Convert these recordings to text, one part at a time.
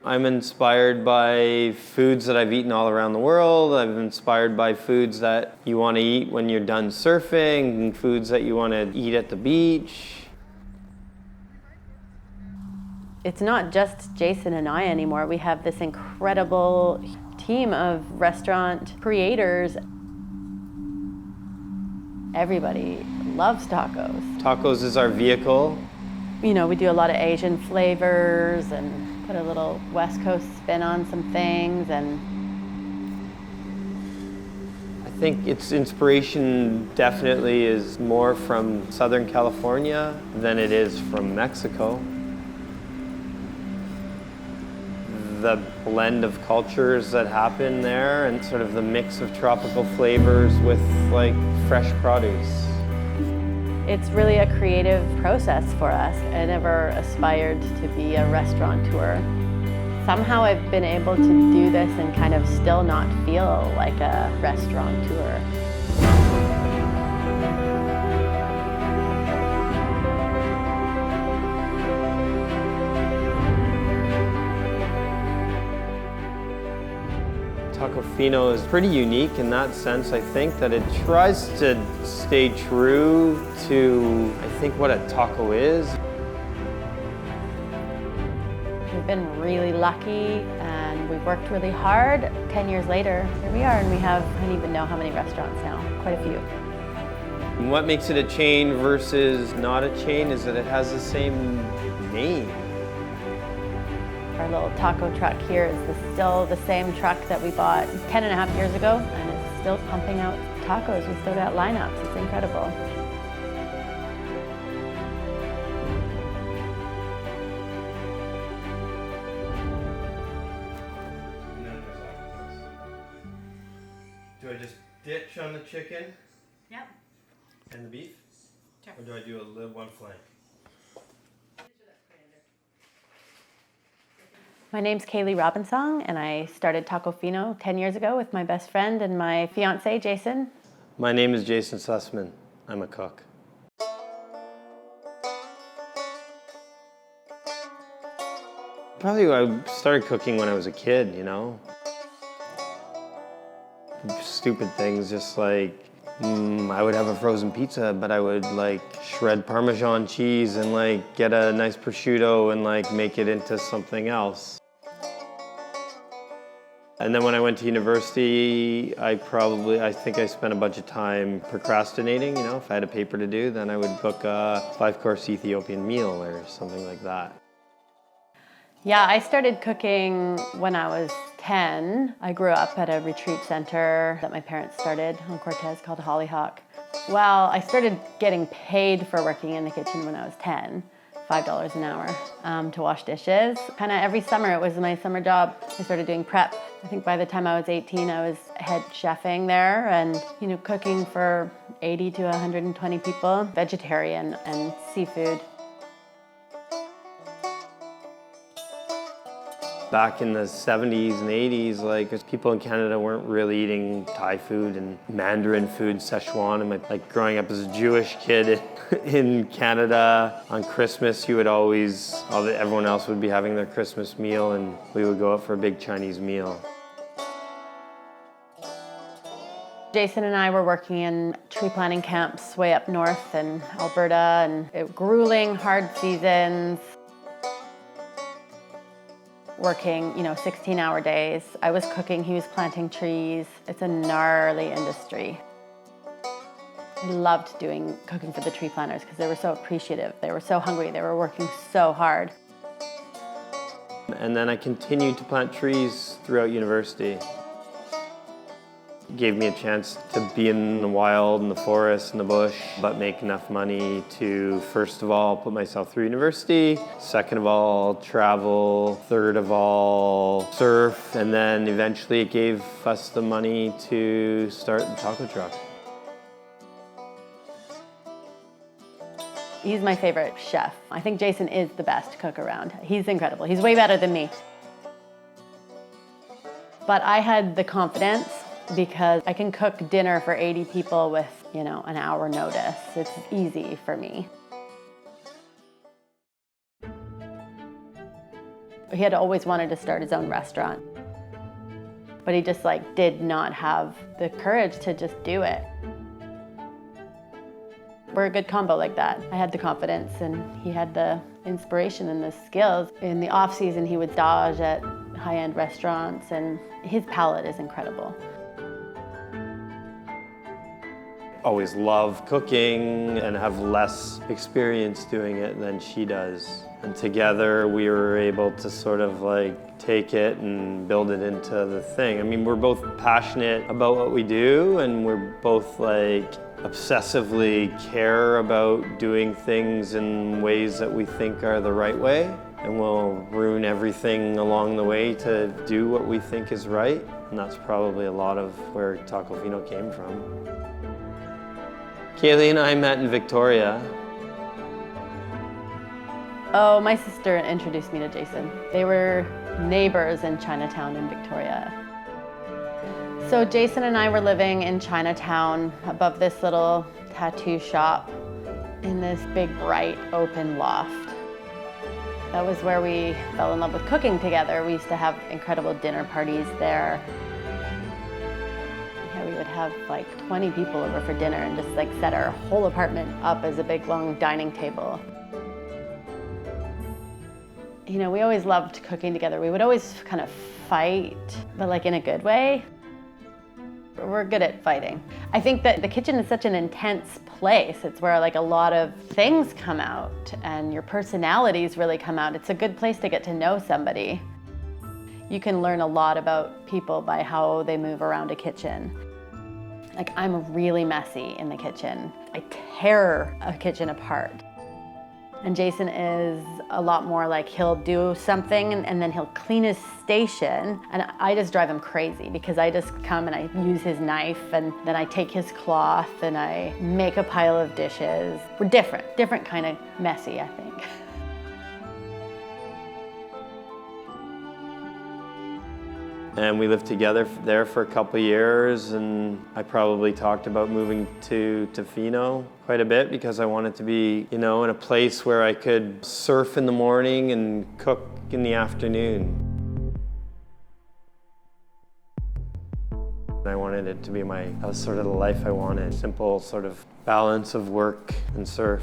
I'm inspired by foods that I've eaten all around the world. I'm inspired by foods that you want to eat when you're done surfing, and foods that you want to eat at the beach. It's not just Jason and I anymore. We have this incredible team of restaurant creators. Everybody loves tacos. Tacos is our vehicle. You know, we do a lot of Asian flavors and put a little West Coast spin on some things. And I think its inspiration definitely is more from Southern California than it is from Mexico. The blend of cultures that happen there and sort of the mix of tropical flavors with like fresh produce. it's really a creative process for us. I never aspired to be a restaurateur. Somehow I've been able to do this and kind of still not feel like a restaurateur. Tofino is pretty unique in that sense. I think that it tries to stay true to, I think, what a taco is. We've been really lucky and we've worked really hard. 10 years later, here we are, and we have, I don't even know how many restaurants now, quite a few. And what makes it a chain versus not a chain is that it has the same name. Our little taco truck here is still the same truck that we bought 10 and a half years ago, and it's still pumping out tacos. We still got lineups. It's incredible. Do I just ditch on the chicken? Yep. And the beef? Sure. Or do I do one flank? My name's Kaeli Robinsong, and I started Tofino 10 years ago with my best friend and my fiance, Jason. My name is Jason Sussman. I'm a cook. Probably I started cooking when I was a kid, you know? Stupid things, just like I would have a frozen pizza, but I would like shred Parmesan cheese and like get a nice prosciutto and like make it into something else. And then when I went to university, I think I spent a bunch of time procrastinating, you know. If I had a paper to do, then I would book a 5-course Ethiopian meal or something like that. Yeah, I started cooking when I was 10. I grew up at a retreat center that my parents started on Cortez called Hollyhock. Well, I started getting paid for working in the kitchen when I was 10, $5 an hour to wash dishes. Kind of every summer, it was my summer job. I started doing prep. I think by the time I was 18, I was head chefing there and, you know, cooking for 80 to 120 people, vegetarian and seafood. Back in the 70s and 80s, like, people in Canada weren't really eating Thai food and Mandarin food, Szechuan. And like growing up as a Jewish kid in Canada, on Christmas, you would everyone else would be having their Christmas meal, and we would go out for a big Chinese meal. Jason and I were working in tree planting camps way up north in Alberta, and grueling, hard seasons. Working, 16-hour days. I was cooking, he was planting trees. It's a gnarly industry. I loved cooking for the tree planters because they were so appreciative. They were so hungry. They were working so hard. And then I continued to plant trees throughout university. It gave me a chance to be in the wild, in the forest, in the bush, but make enough money to, first of all, put myself through university, second of all, travel, third of all, surf, and then eventually it gave us the money to start the taco truck. He's my favorite chef. I think Jason is the best cook around. He's incredible. He's way better than me. But I had the confidence because I can cook dinner for 80 people with, an hour notice. It's easy for me. He had always wanted to start his own restaurant, but he just did not have the courage to just do it. We're a good combo like that. I had the confidence and he had the inspiration and the skills. In the off season, he would stage at high-end restaurants, and his palate is incredible. Always love cooking and have less experience doing it than she does. And together we were able to sort of take it and build it into the thing. I mean, we're both passionate about what we do, and we're both obsessively care about doing things in ways that we think are the right way. And we'll ruin everything along the way to do what we think is right. And that's probably a lot of where Tofino came from. Kaeli and I met in Victoria. Oh, my sister introduced me to Jason. They were neighbors in Chinatown in Victoria. So Jason and I were living in Chinatown above this little tattoo shop in this big, bright, open loft. That was where we fell in love with cooking together. We used to have incredible dinner parties there. Yeah, we would have 20 people over for dinner and just set our whole apartment up as a big, long dining table. You know, we always loved cooking together. We would always kind of fight, but in a good way. We're good at fighting. I think that the kitchen is such an intense place. It's where a lot of things come out and your personalities really come out. It's a good place to get to know somebody. You can learn a lot about people by how they move around a kitchen. I'm really messy in the kitchen. I tear a kitchen apart. And Jason is a lot more he'll do something and then he'll clean his station, and I just drive him crazy because I just come and I use his knife and then I take his cloth and I make a pile of dishes. We're different kind of messy, I think. And we lived together there for a couple of years, and I probably talked about moving to Tofino quite a bit because I wanted to be, in a place where I could surf in the morning and cook in the afternoon. I wanted it to be that was sort of the life I wanted, simple sort of balance of work and surf.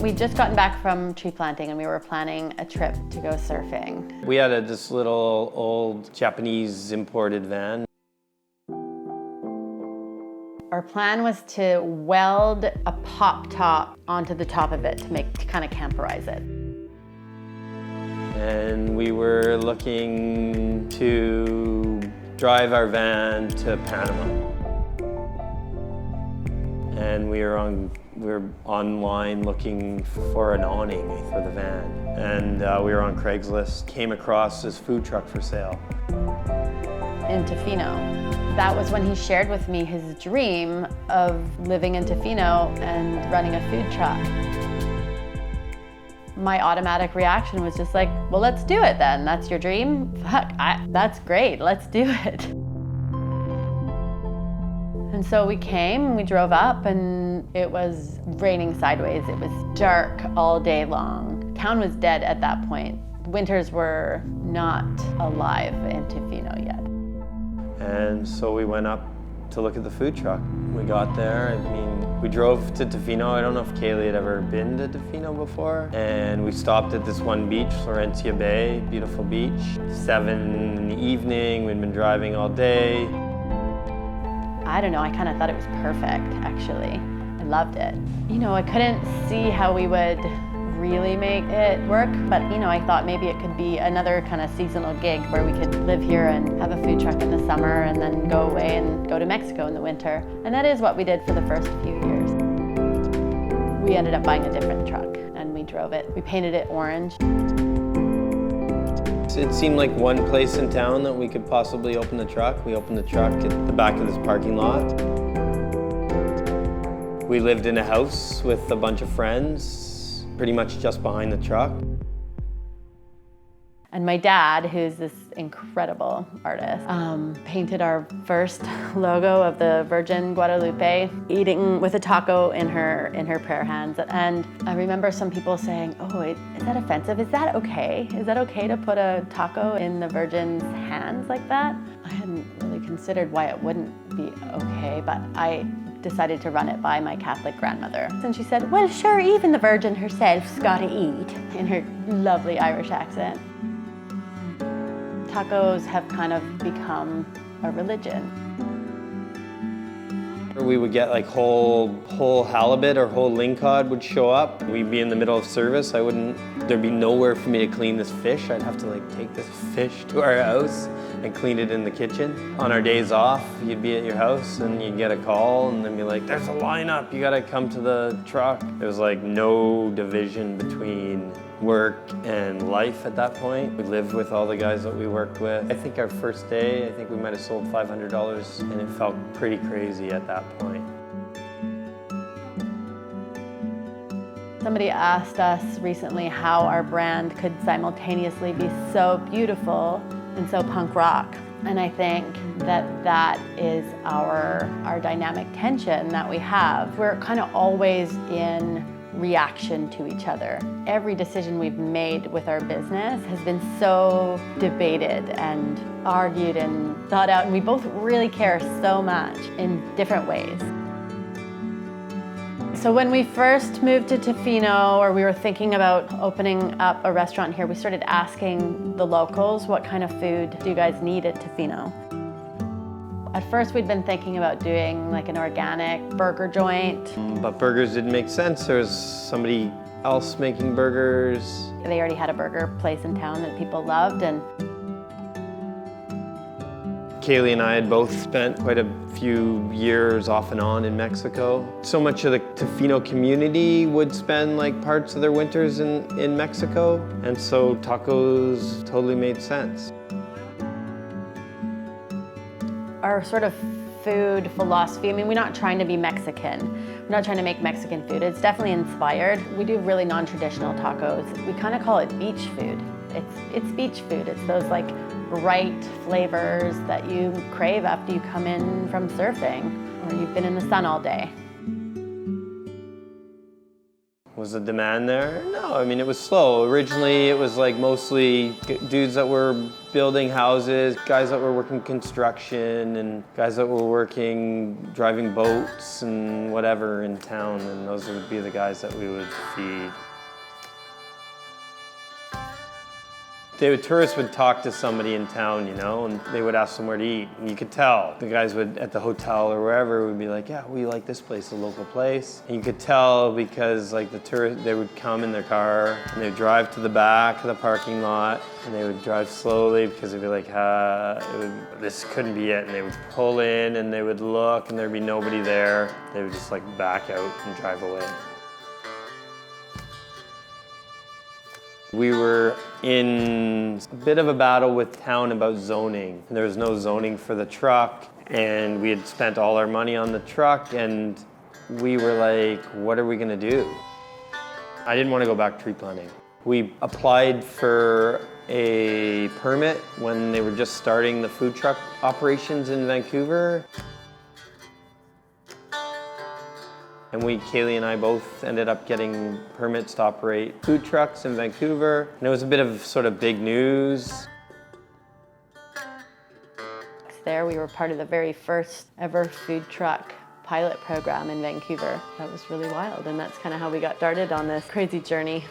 We'd just gotten back from tree planting and we were planning a trip to go surfing. We had this little old Japanese imported van. Our plan was to weld a pop top onto the top of it to kind of camperize it. And we were looking to drive our van to Panama. And we were online looking for an awning for the van. And we were on Craigslist, came across this food truck for sale. In Tofino. That was when he shared with me his dream of living in Tofino and running a food truck. My automatic reaction was just well, let's do it then. That's your dream? Fuck, that's great, let's do it. And so we came, we drove up, and it was raining sideways. It was dark all day long. Town was dead at that point. Winters were not alive in Tofino yet. And so we went up to look at the food truck. We got there, we drove to Tofino. I don't know if Kaeli had ever been to Tofino before. And we stopped at this one beach, Florentia Bay, beautiful beach. 7 in the evening, we'd been driving all day. I don't know, I kind of thought it was perfect, actually. I loved it. I couldn't see how we would really make it work, but I thought maybe it could be another kind of seasonal gig where we could live here and have a food truck in the summer and then go away and go to Mexico in the winter. And that is what we did for the first few years. We ended up buying a different truck and we drove it. We painted it orange. It seemed like one place in town that we could possibly open the truck. We opened the truck at the back of this parking lot. We lived in a house with a bunch of friends, pretty much just behind the truck. And my dad, who's this incredible artist, painted our first logo of the Virgin Guadalupe, eating with a taco in her prayer hands. And I remember some people saying, "Oh, is that offensive? Is that okay? Is that okay to put a taco in the Virgin's hands like that?" I hadn't really considered why it wouldn't be okay, but I decided to run it by my Catholic grandmother. And she said, "Well, sure, even the Virgin herself's gotta eat," in her lovely Irish accent. Tacos have kind of become a religion. We would get like whole halibut or whole lingcod would show up. We'd be in the middle of service. There'd be nowhere for me to clean this fish. I'd have to like take this fish to our house and clean it in the kitchen. On our days off, you'd be at your house and you'd get a call and then be like, "There's a lineup, you gotta come to the truck." There was like no division between work and life at that point. We lived with all the guys that we worked with. I think our first day, we might have sold $500 and it felt pretty crazy at that point. Somebody asked us recently how our brand could simultaneously be so beautiful and so punk rock. And I think that is our dynamic tension that we have. We're kind of always in reaction to each other. Every decision we've made with our business has been so debated and argued and thought out, and we both really care so much in different ways. So when we first moved to Tofino, or we were thinking about opening up a restaurant here, we started asking the locals, what kind of food do you guys need at Tofino? At first, we'd been thinking about doing like an organic burger joint. But burgers didn't make sense. There was somebody else making burgers. They already had a burger place in town that people loved, and Kaeli and I had both spent quite a few years off and on in Mexico. So much of the Tofino community would spend like parts of their winters in Mexico, and so tacos totally made sense. our sort of food philosophy, we're not trying to be Mexican. We're not trying to make Mexican food. It's definitely inspired. We do really non-traditional tacos. We kind of call it beach food. It's beach food. It's those like bright flavors that you crave after you come in from surfing or you've been in the sun all day. Was the demand there? No, I mean, it was slow. Originally, it was like mostly dudes that were building houses, guys that were working construction, and guys that were working, driving boats and whatever in town, and those would be the guys that we would feed. Tourists would talk to somebody in town, you know, and they would ask them where to eat. And you could tell. The guys would, at the hotel or wherever, would be like, yeah, we like this place, a local place. And you could tell because like the tourists, they would come in their car and they'd drive to the back of the parking lot and they would drive slowly because they'd be like, this couldn't be it. And they would pull in and they would look and there'd be nobody there. They would just like back out and drive away. We were in a bit of a battle with town about zoning. There was no zoning for the truck, and we had spent all our money on the truck, and we were like, what are we gonna do? I didn't want to go back tree planting. We applied for a permit when they were just starting the food truck operations in Vancouver. And Kaeli and I both ended up getting permits to operate food trucks in Vancouver. And it was a bit of sort of big news. There we were part of the very first ever food truck pilot program in Vancouver. That was really wild, and that's kind of how we got started on this crazy journey.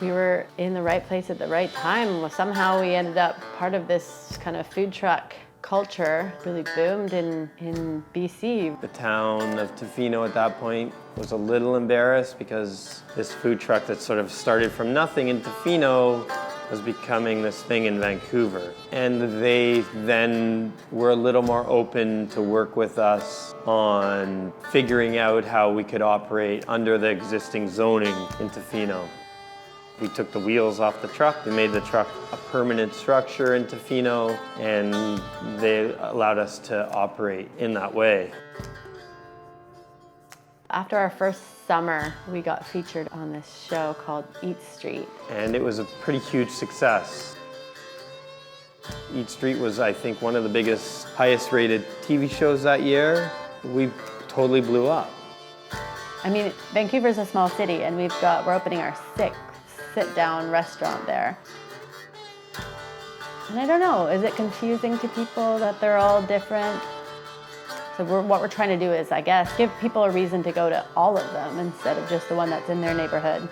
We were in the right place at the right time. Somehow we ended up part of this kind of food truck culture really boomed in BC. The town of Tofino at that point was a little embarrassed because this food truck that sort of started from nothing in Tofino was becoming this thing in Vancouver. And they then were a little more open to work with us on figuring out how we could operate under the existing zoning in Tofino. We took the wheels off the truck, we made the truck a permanent structure in Tofino, and they allowed us to operate in that way. After our first summer, we got featured on this show called Eat Street. And it was a pretty huge success. Eat Street was, I think, one of the biggest, highest rated TV shows that year. We totally blew up. I mean, Vancouver's a small city, and we're opening our 6th sit-down restaurant there. And I don't know, is it confusing to people that they're all different? So what we're trying to do is, I guess, give people a reason to go to all of them instead of just the one that's in their neighborhood.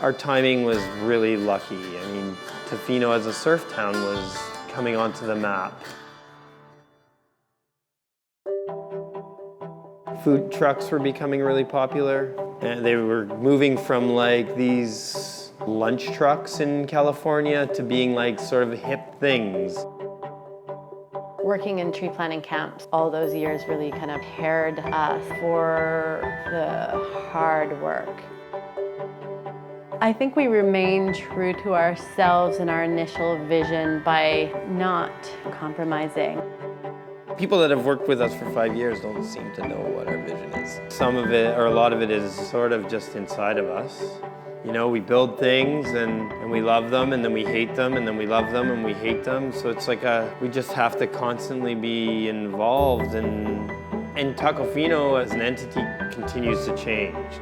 Our timing was really lucky. I mean, Tofino as a surf town was coming onto the map. Food trucks were becoming really popular. And they were moving from like these lunch trucks in California to being like sort of hip things. Working in tree planting camps all those years really kind of prepared us for the hard work. I think we remained true to ourselves and our initial vision by not compromising. People that have worked with us for 5 years don't seem to know what our vision is. Some of it, or a lot of it, is sort of just inside of us. You know, we build things and we love them, and then we hate them, and then we love them and we hate them. So it's like we just have to constantly be involved, and Tofino as an entity continues to change.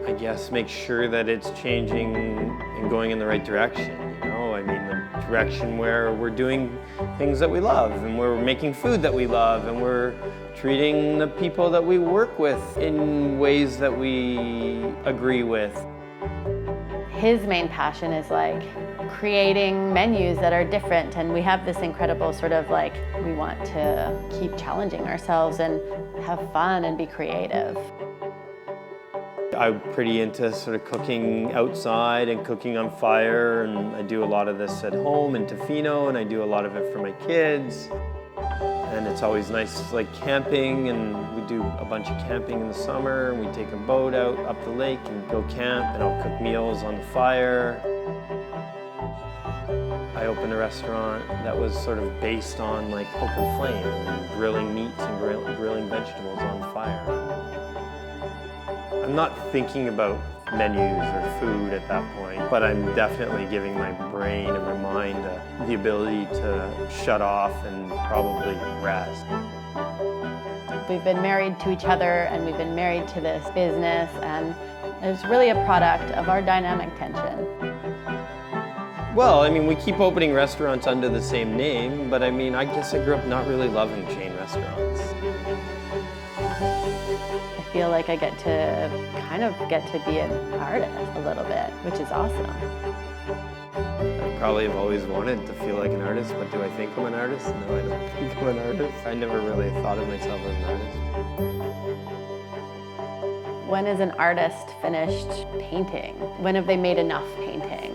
I guess make sure that it's changing and going in the right direction, you know? I mean, the direction where we're doing things that we love, and we're making food that we love, and we're treating the people that we work with in ways that we agree with. His main passion is like creating menus that are different, and we have this incredible sort of like, we want to keep challenging ourselves and have fun and be creative. I'm pretty into sort of cooking outside and cooking on fire, and I do a lot of this at home in Tofino, and I do a lot of it for my kids. And it's always nice, like camping, and we do a bunch of camping in the summer, and we take a boat out up the lake and go camp, and I'll cook meals on the fire. I opened a restaurant that was sort of based on like open flame and grilling meats and grilling vegetables on fire. I'm not thinking about menus or food at that point, but I'm definitely giving my brain and my mind the ability to shut off and probably rest. We've been married to each other, and we've been married to this business, and it's really a product of our dynamic tension. Well, I mean, we keep opening restaurants under the same name, but I mean, I guess I grew up not really loving chain restaurants. I feel like I get to be an artist a little bit, which is awesome. I probably have always wanted to feel like an artist, but do I think I'm an artist? No, I don't think I'm an artist. I never really thought of myself as an artist. When is an artist finished painting? When have they made enough painting?